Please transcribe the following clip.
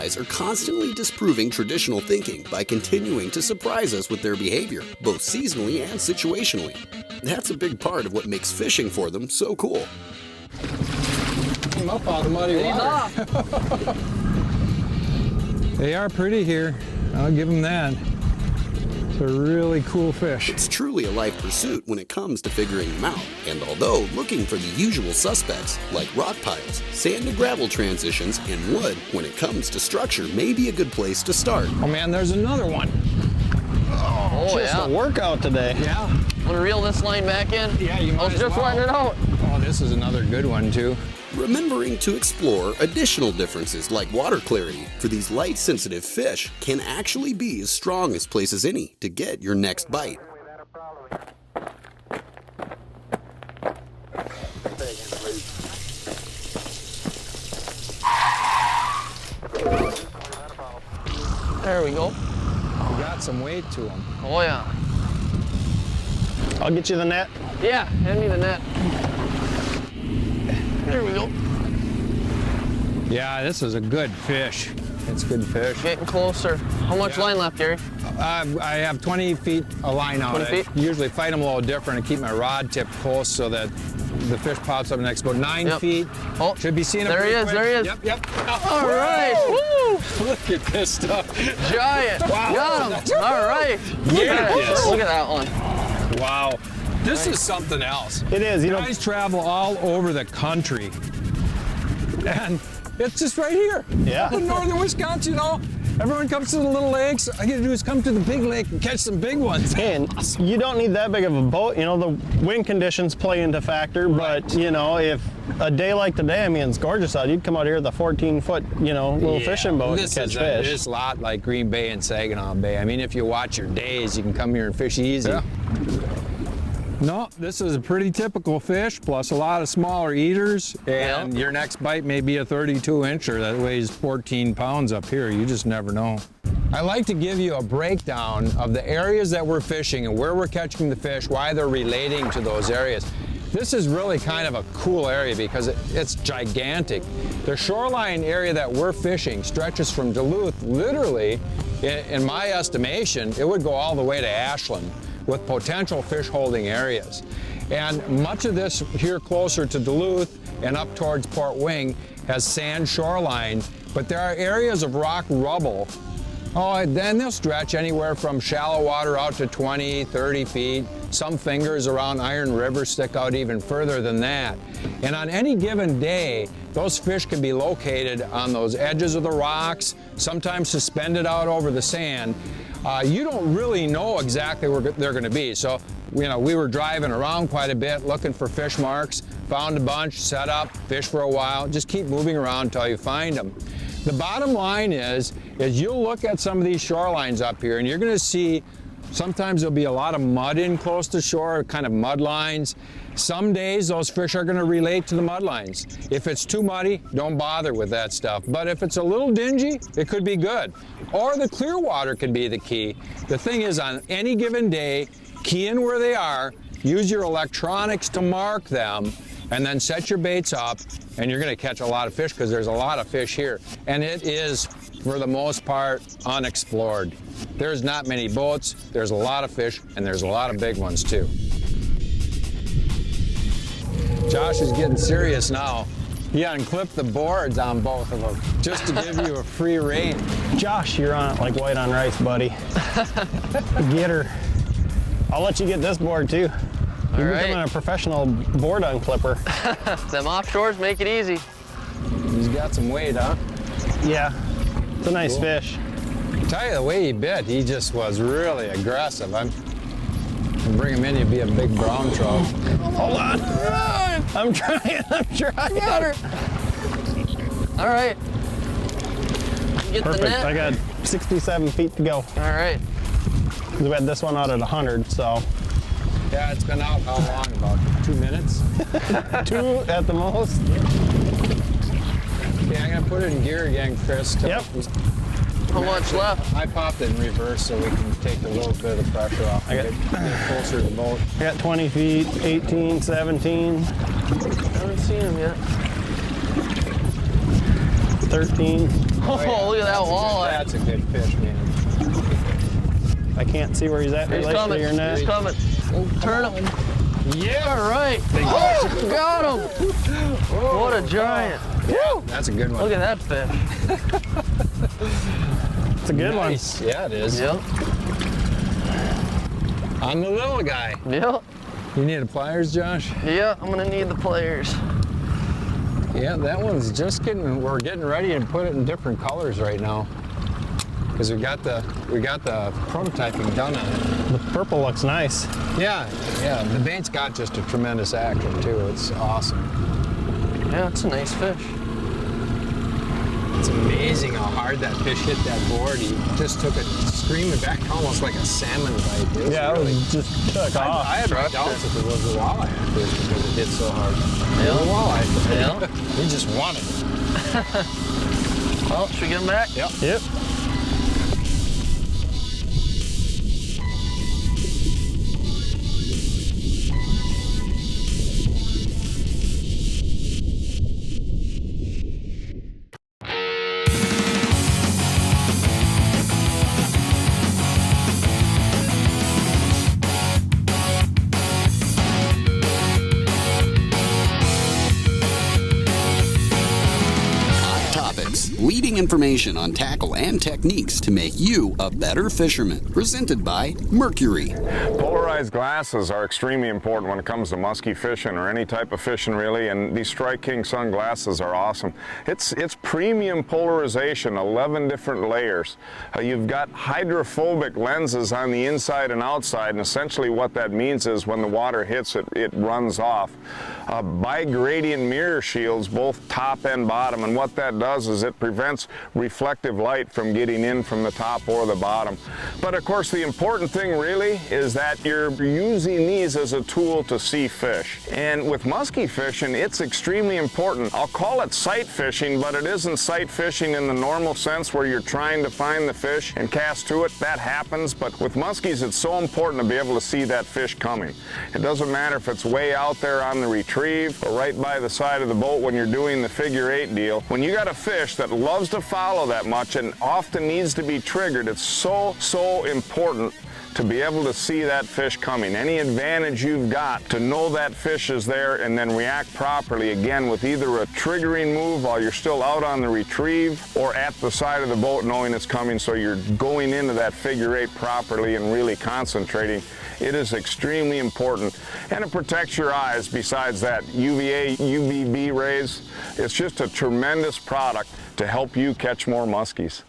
guys are constantly disproving traditional thinking by continuing to surprise us with their behavior, both seasonally and situationally. That's a big part of what makes fishing for them so cool. Came up out of the muddy water. They are pretty here. I'll give them that. It's a really cool fish. It's truly a life pursuit when it comes to figuring them out. And although looking for the usual suspects, like rock piles, sand to gravel transitions, and wood, when it comes to structure may be a good place to start. Oh man, there's another one. Oh, Just yeah. a workout today. Yeah. Want to reel this line back in? Yeah, you might I was as just well. letting it out. Oh, this is another good one too. Remembering to explore additional differences like water clarity for these light-sensitive fish can actually be as strong as place as any to get your next bite. There we go. We got some weight to them. Oh, yeah. I'll get you the net. Yeah, hand me the net. There we go. Yeah, this is a good fish. It's good fish. Getting closer. How much Yeah. line left, Gary? I have 20 feet of line out. 20 feet? I usually fight them a little different and keep my rod tip close so that the fish pops up next. About 9 Yep. feet. Oh, Should be seeing him. there he pretty is, quick. there he is. Yep. All right. Woo! Look at this stuff. Giant. Wow. Got him. All right. Look at Yes. that. Look at that one. Wow. This is something else. It is, you know. Guys travel all over the country. And it's just right here. Yeah. Up in northern Wisconsin, you know. Everyone comes to the little lakes. All you gotta do is come to the big lake and catch some big ones. And you don't need that big of a boat. You know, the wind conditions play into factor, but you know, if a day like today, I mean, it's gorgeous out, you'd come out here with a 14-foot, you know, little fishing boat and catch fish. This is a lot like Green Bay and Saginaw Bay. I mean, if you watch your days, you can come here and fish easy. Yeah. No, this is a pretty typical fish, plus a lot of smaller eaters, and your next bite may be a 32-incher that weighs 14 pounds up here. You just never know. I like to give you a breakdown of the areas that we're fishing and where we're catching the fish, why they're relating to those areas. This is really kind of a cool area because it's gigantic. The shoreline area that we're fishing stretches from Duluth, literally, in my estimation, it would go all the way to Ashland, with potential fish holding areas. And much of this here closer to Duluth and up towards Port Wing has sand shoreline, but there are areas of rock rubble. Oh, then they'll stretch anywhere from shallow water out to 20, 30 feet. Some fingers around Iron River stick out even further than that. And on any given day, those fish can be located on those edges of the rocks, sometimes suspended out over the sand. You don't really know exactly where they're going to be. So, you know, we were driving around quite a bit looking for fish marks, found a bunch, set up, fish for a while, just keep moving around until you find them. The bottom line is you'll look at some of these shorelines up here and you're going to see sometimes there'll be a lot of mud in close to shore, kind of mud lines. Some days those fish are going to relate to the mud lines. If it's too muddy, don't bother with that stuff. But if it's a little dingy, it could be good. Or the clear water could be the key. The thing is, on any given day, key in where they are, use your electronics to mark them, and then set your baits up, and you're going to catch a lot of fish because there's a lot of fish here. And it is, for the most part, unexplored. There's not many boats, there's a lot of fish, and there's a lot of big ones too. Josh is getting serious now. He unclipped the boards on both of them just to give you a free rein. Josh, you're on it like white on rice, buddy. Get her. I'll let you get this board too. You're becoming a professional board unclipper. Them offshores make it easy. He's got some weight, huh? Yeah, it's a nice fish. Tell you the way he bit, he just was really aggressive. I'm bring him in, he'd be a big brown trout. Hold on. I'm trying. Got her. All right. Get Perfect. the net. I got 67 feet to go. All right. We had this one out at 100, so. Yeah, it's been out how long? About 2 minutes? 2 at the most. Yeah, I'm gonna put it in gear again, Chris. Yep. How much left? I popped it in reverse so we can take a little bit of the pressure off. Get closer to the boat. I got 20 feet, 18, 17. I haven't seen him yet. 13. Oh, look at that walleye. That's a good fish, man. I can't see where he's at in He's relation coming. to your net. He's coming. Oh, turn him. Yeah. All right. Oh, got him. What a giant. Woo. That's a good one. Look at that fish. It's a good Nice. Yeah, it is. Yep. I'm the little guy. Yep. You need a pliers, Josh? Yeah, I'm gonna need the players. Yeah, that one's just we're getting ready and put it in different colors right now. Because we got the prototyping done on it. one. The purple looks nice. Yeah, the bait's got just a tremendous action too. It's awesome. Yeah, it's a nice fish. It's amazing how hard that fish hit that board. He just took it screaming back, almost like a salmon bite. It was Yeah, really, it just took off. I had my doubts if it was a walleye at first because it hit so hard. Yeah. It was a walleye. Yeah. He just wanted it. Oh, should we get him back? Yep. Yep. Leading information on tackle and techniques to make you a better fisherman. Presented by Mercury. Polarized glasses are extremely important when it comes to musky fishing or any type of fishing really, and these Strike King sunglasses are awesome. It's premium polarization, 11 different layers. You've got hydrophobic lenses on the inside and outside, and essentially what that means is when the water hits it, it runs off. Bi-gradient mirror shields, both top and bottom, and what that does is it prevents reflective light from getting in from the top or the bottom. But of course the important thing really is that you're using these as a tool to see fish. And with musky fishing, it's extremely important. I'll call it sight fishing, but it isn't sight fishing in the normal sense where you're trying to find the fish and cast to it. That happens, but with muskies it's so important to be able to see that fish coming. It doesn't matter if it's way out there on the retrieve or right by the side of the boat when you're doing the figure 8 deal. When you got a fish that loves to follow that much and often needs to be triggered, it's so important to be able to see that fish coming. Any advantage you've got to know that fish is there and then react properly, again, with either a triggering move while you're still out on the retrieve or at the side of the boat knowing it's coming, so you're going into that figure 8 properly and really concentrating. It is extremely important, and it protects your eyes. Besides that, UVA, UVB rays, it's just a tremendous product to help you catch more muskies.